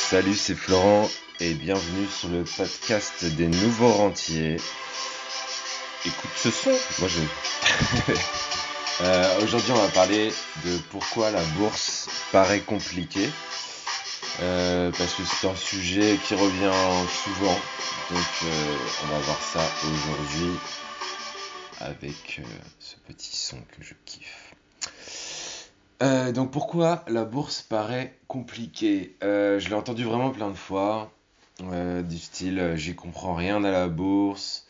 Salut, c'est Florent et bienvenue sur le podcast des nouveaux rentiers. Écoute ce son, moi je... Aujourd'hui on va parler de pourquoi la bourse paraît compliquée. Parce que c'est un sujet qui revient souvent. Donc on va voir ça aujourd'hui avec ce petit son que je kiffe. Donc pourquoi la bourse paraît compliquée? Je l'ai entendu vraiment plein de fois, du style j'y comprends rien à la bourse,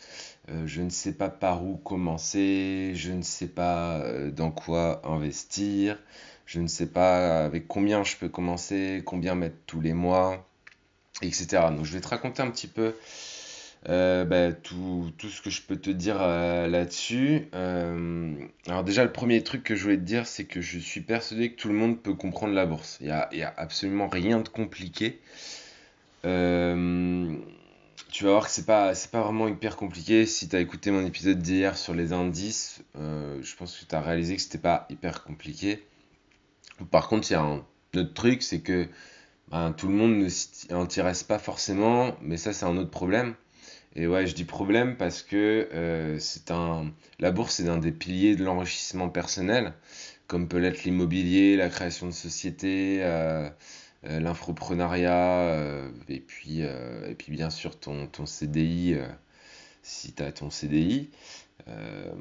je ne sais pas par où commencer, je ne sais pas dans quoi investir, je ne sais pas avec combien je peux commencer, combien mettre tous les mois, etc. Donc je vais te raconter un petit peu tout ce que je peux te dire là-dessus. Alors déjà, le premier truc que je voulais te dire, c'est que je suis persuadé que tout le monde peut comprendre la bourse. Il y a absolument rien de compliqué. Euh, Tu vas voir que c'est pas vraiment hyper compliqué. Si tu as écouté mon épisode d'hier sur les indices, je pense que tu as réalisé que c'était pas hyper compliqué. Par contre, il y a un autre truc, c'est que tout le monde ne s'y intéresse pas forcément, mais ça, c'est un autre problème. Et ouais, je dis problème parce que la bourse c'est un des piliers de l'enrichissement personnel, comme peut l'être l'immobilier, la création de sociétés, l'infoprenariat, et puis bien sûr ton CDI, si tu as ton CDI. Euh,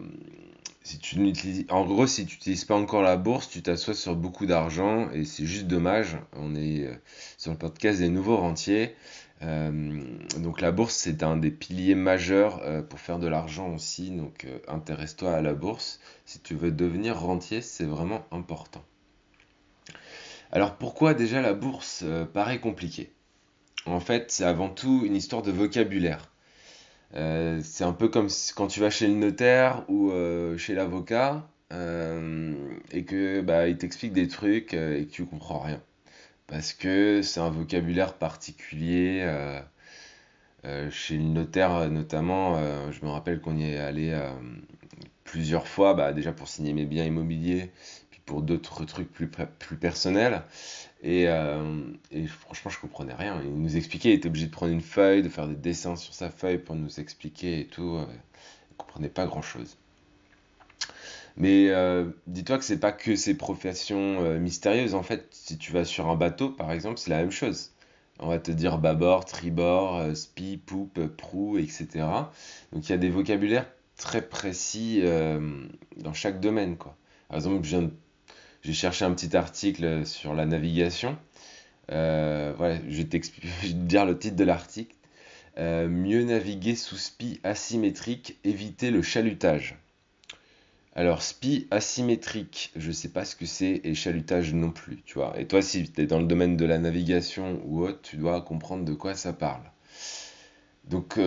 En gros, si tu n'utilises pas encore la bourse, tu t'assois sur beaucoup d'argent et c'est juste dommage. On est sur le podcast des nouveaux rentiers. Donc la bourse, c'est un des piliers majeurs pour faire de l'argent aussi. Donc intéresse-toi à la bourse. Si tu veux devenir rentier, c'est vraiment important. Alors pourquoi déjà la bourse paraît compliquée? En fait, c'est avant tout une histoire de vocabulaire. C'est un peu comme quand tu vas chez le notaire ou chez l'avocat et que il t'explique des trucs et que tu comprends rien. Parce que c'est un vocabulaire particulier. Chez le notaire notamment, je me rappelle qu'on y est allé plusieurs fois, déjà pour signer mes biens immobiliers, puis pour d'autres trucs plus personnels. Et franchement, je comprenais rien. Il nous expliquait, il était obligé de prendre une feuille, de faire des dessins sur sa feuille pour nous expliquer et tout. Il comprenait pas grand-chose. Mais dis-toi que c'est pas que ces professions mystérieuses. En fait, si tu vas sur un bateau, par exemple, c'est la même chose. On va te dire bâbord, tribord, spi, poupe, proue, etc. Donc il y a des vocabulaires très précis dans chaque domaine, quoi. Par exemple, j'ai cherché un petit article sur la navigation. Voilà, je vais te dire le titre de l'article. Mieux naviguer sous spi asymétrique, éviter le chalutage. Alors, spi asymétrique, je sais pas ce que c'est, et chalutage non plus, tu vois. Et toi, si tu es dans le domaine de la navigation ou autre, tu dois comprendre de quoi ça parle. Donc,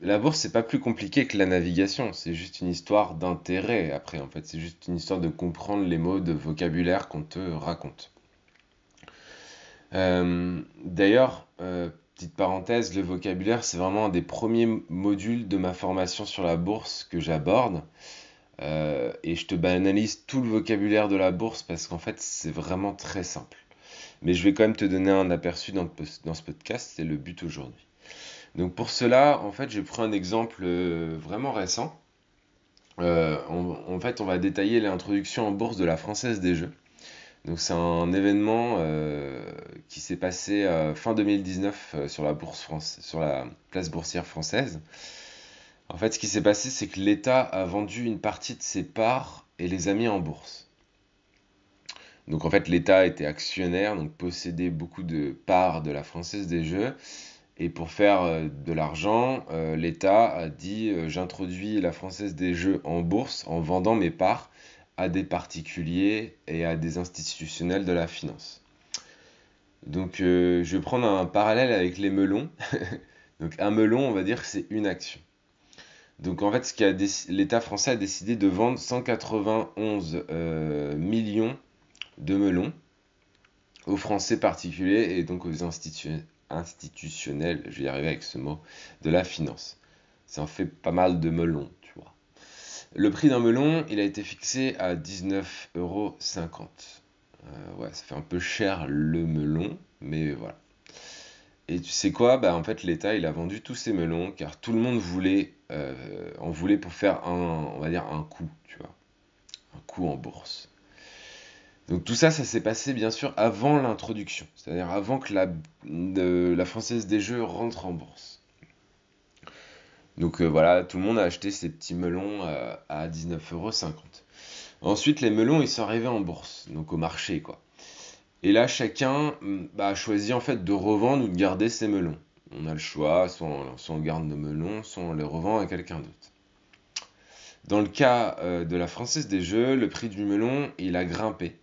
la bourse, c'est pas plus compliqué que la navigation, c'est juste une histoire d'intérêt après, en fait. C'est juste une histoire de comprendre les mots de vocabulaire qu'on te raconte. D'ailleurs, petite parenthèse, le vocabulaire, c'est vraiment un des premiers modules de ma formation sur la bourse que j'aborde. Et je te banalise tout le vocabulaire de la bourse parce qu'en fait, c'est vraiment très simple. Mais je vais quand même te donner un aperçu dans ce podcast, c'est le but aujourd'hui. Donc pour cela, en fait, j'ai pris un exemple vraiment récent. En fait, on va détailler l'introduction en bourse de la Française des Jeux. Donc c'est un événement qui s'est passé fin 2019 sur la place boursière française. En fait, ce qui s'est passé, c'est que l'État a vendu une partie de ses parts et les a mis en bourse. Donc en fait, l'État était actionnaire, donc possédait beaucoup de parts de la Française des Jeux. Et pour faire de l'argent, l'État a dit j'introduis la Française des Jeux en bourse en vendant mes parts à des particuliers et à des institutionnels de la finance. Donc je vais prendre un parallèle avec les melons. Donc un melon, on va dire que c'est une action. Donc en fait, l'État français a décidé de vendre 191 millions de melons aux Français particuliers et donc aux institutionnels, je vais y arriver avec ce mot, de la finance. Ça en fait pas mal de melons, tu vois. Le prix d'un melon, il a été fixé à 19,50 €. Ouais, ça fait un peu cher le melon, mais voilà. Et tu sais quoi? Bah, en fait, l'État, il a vendu tous ses melons car tout le monde en voulait pour faire on va dire un coup, tu vois, un coup en bourse. Donc tout ça, ça s'est passé bien sûr avant l'introduction, c'est-à-dire avant que la Française des Jeux rentre en bourse. Donc voilà, tout le monde a acheté ses petits melons à 19,50 €. Ensuite, les melons, ils sont arrivés en bourse, donc au marché, quoi. Et là, chacun a choisi en fait de revendre ou de garder ses melons. On a le choix, soit on garde nos melons, soit on les revend à quelqu'un d'autre. Dans le cas de la Française des Jeux, le prix du melon, il a grimpé.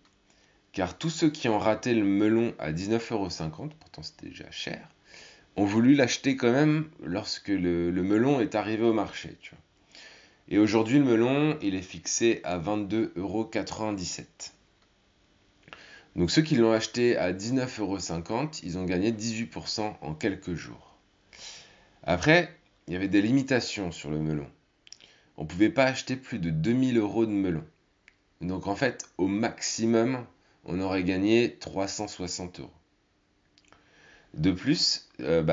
Car tous ceux qui ont raté le melon à 19,50 €, pourtant c'était déjà cher, ont voulu l'acheter quand même lorsque le melon est arrivé au marché, tu vois. Et aujourd'hui, le melon, il est fixé à 22,97 €. Donc ceux qui l'ont acheté à 19,50 €, ils ont gagné 18% en quelques jours. Après, il y avait des limitations sur le melon. On ne pouvait pas acheter plus de 2 000 € de melon. Donc en fait, au maximum, on aurait gagné 360 €. De plus,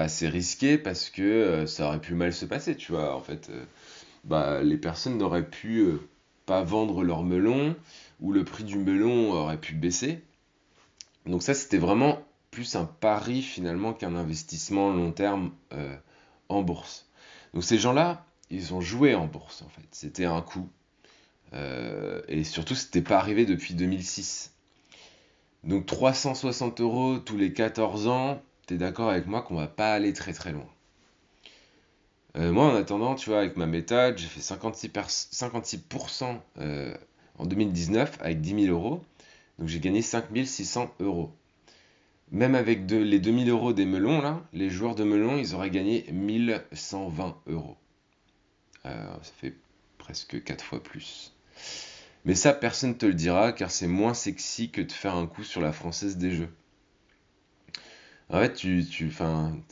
c'est risqué parce que ça aurait pu mal se passer, tu vois. En fait, les personnes n'auraient pu pas vendre leur melon ou le prix du melon aurait pu baisser. Donc ça, c'était vraiment plus un pari finalement qu'un investissement long terme en bourse. Donc ces gens-là, ils ont joué en bourse en fait. C'était un coup. Et surtout, c'était pas arrivé depuis 2006. Donc 360 € tous les 14 ans, t'es d'accord avec moi qu'on va pas aller très très loin. Moi, en attendant, tu vois, avec ma méthode, j'ai fait 56% en 2019 avec 10 000 €. Donc j'ai gagné 5 600 €. Même avec les 2 000 € des melons, là, les joueurs de melons, ils auraient gagné 1 120 €. Ça fait presque 4 fois plus. Mais ça, personne ne te le dira, car c'est moins sexy que de faire un coup sur la Française des Jeux. En fait,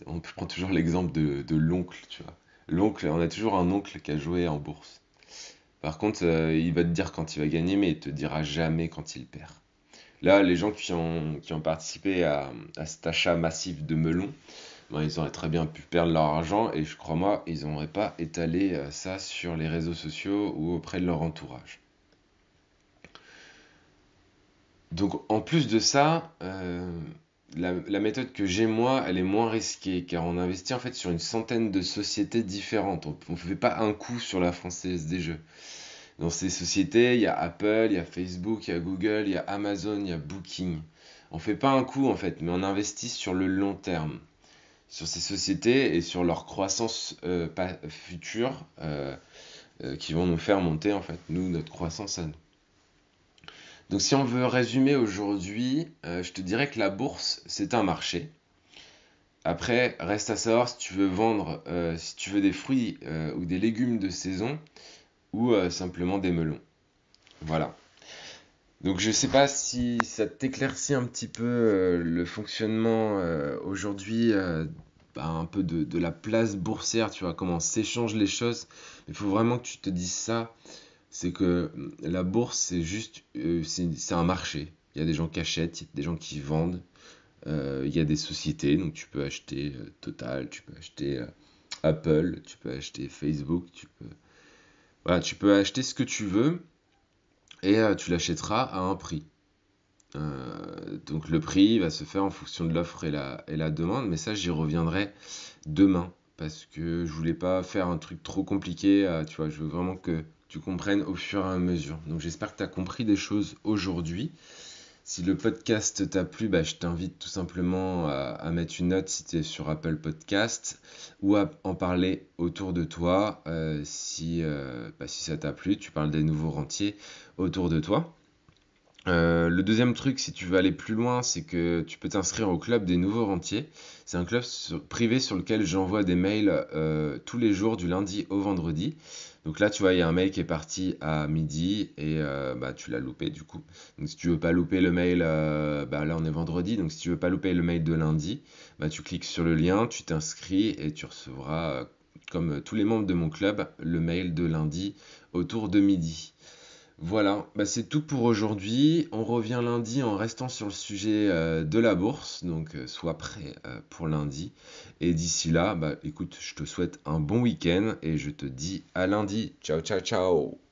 on prend toujours l'exemple de l'oncle, tu vois. L'oncle, on a toujours un oncle qui a joué en bourse. Par contre, il va te dire quand il va gagner, mais il te dira jamais quand il perd. Là, les gens qui ont participé à cet achat massif de melons, ils auraient très bien pu perdre leur argent et je crois moi, ils n'auraient pas étalé ça sur les réseaux sociaux ou auprès de leur entourage. Donc en plus de ça, la méthode que j'ai moi, elle est moins risquée car on investit en fait sur une centaine de sociétés différentes. On ne fait pas un coup sur la Française des Jeux. Dans ces sociétés, il y a Apple, il y a Facebook, il y a Google, il y a Amazon, il y a Booking. On ne fait pas un coup en fait, mais on investit sur le long terme, sur ces sociétés et sur leur croissance future qui vont nous faire monter en fait, nous, notre croissance à nous. Donc si on veut résumer aujourd'hui, je te dirais que la bourse, c'est un marché. Après, reste à savoir si tu veux vendre, si tu veux des fruits ou des légumes de saison ou simplement des melons. Voilà. Donc je sais pas si ça t'éclaircit un petit peu le fonctionnement aujourd'hui, un peu de la place boursière, tu vois, comment s'échangent les choses. Il faut vraiment que tu te dises ça, c'est que la bourse c'est juste, c'est un marché. Il y a des gens qui achètent, il y a des gens qui vendent, il y a des sociétés, donc tu peux acheter Total, tu peux acheter Apple, tu peux acheter Facebook, voilà, tu peux acheter ce que tu veux et tu l'achèteras à un prix. Donc le prix va se faire en fonction de l'offre et la demande, mais ça j'y reviendrai demain parce que je voulais pas faire un truc trop compliqué, tu vois, je veux vraiment que tu comprennes au fur et à mesure. Donc j'espère que tu as compris des choses aujourd'hui. Si le podcast t'a plu, je t'invite tout simplement à mettre une note si tu es sur Apple Podcast ou à en parler autour de toi si ça t'a plu, tu parles des nouveaux rentiers autour de toi. Le deuxième truc, si tu veux aller plus loin, c'est que tu peux t'inscrire au club des nouveaux rentiers. C'est un club privé sur lequel j'envoie des mails tous les jours du lundi au vendredi. Donc là, tu vois, il y a un mail qui est parti à midi et tu l'as loupé du coup. Donc si tu veux pas louper le mail, là on est vendredi, donc si tu veux pas louper le mail de lundi, tu cliques sur le lien, tu t'inscris et tu recevras, comme tous les membres de mon club, le mail de lundi autour de midi. Voilà, bah, c'est tout pour aujourd'hui. On revient lundi en restant sur le sujet de la bourse, donc sois prêt pour lundi. Et d'ici là, bah, écoute, je te souhaite un bon week-end et je te dis à lundi. Ciao, ciao, ciao.